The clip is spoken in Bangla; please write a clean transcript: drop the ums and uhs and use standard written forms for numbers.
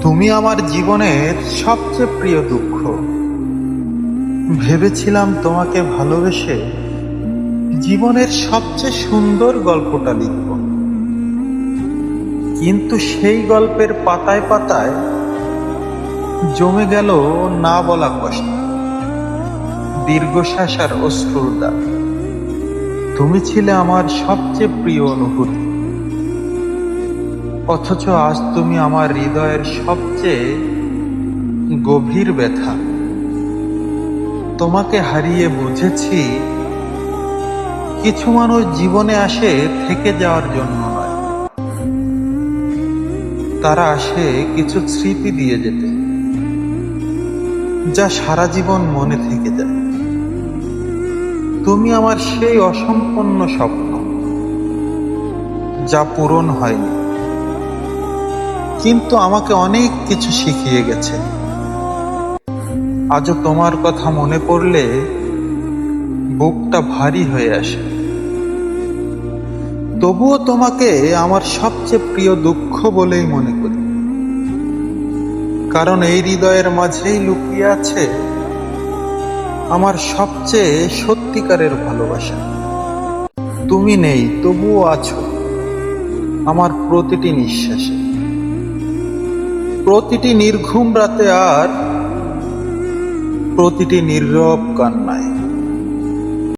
তুমি আমার জীবনের সবচেয়ে প্রিয় দুঃখ। ভেবেছিলাম তোমাকে ভালোবেসে জীবনের সবচেয়ে সুন্দর গল্পটা লিখব, কিন্তু সেই গল্পের পাতায় পাতায় জমে গেল না বলা কষ্ট, দীর্ঘশ্বাস আর অশ্রুর দাগ। তুমি ছিলে আমার সবচেয়ে প্রিয় অনুভূতি, অথচ আজ তুমি আমার হৃদয়ের সবচেয়ে গভীর ব্যথা। তোমাকে হারিয়ে বুঝেছি, কিছু মানুষ জীবনে আসে থেকে যাওয়ার জন্য নয়, তারা আসে কিছু স্মৃতি দিয়ে যেতে, যা সারা জীবন মনে থেকে যায়। তুমি আমার সেই অসম্পূর্ণ স্বপ্ন, যা পূরণ হয়নি, কিন্তু আমাকে অনেক কিছু শিখিয়ে গেছে। আজও তোমার কথা মনে পড়লে বুকটা ভারী হয়ে আসে। তবুও তোমাকে আমার সবচেয়ে প্রিয় দুঃখ বলেই মনে করি, কারণ এই হৃদয়ের মাঝেই লুকিয়ে আছে আমার সবচেয়ে সত্যিকারের ভালোবাসা। তুমি নেই, তবুও আছো আমার প্রতিটি নিঃশ্বাসে, প্রতিটি নির্ঘুম রাতে আর প্রতিটি নীরব কান্নায়।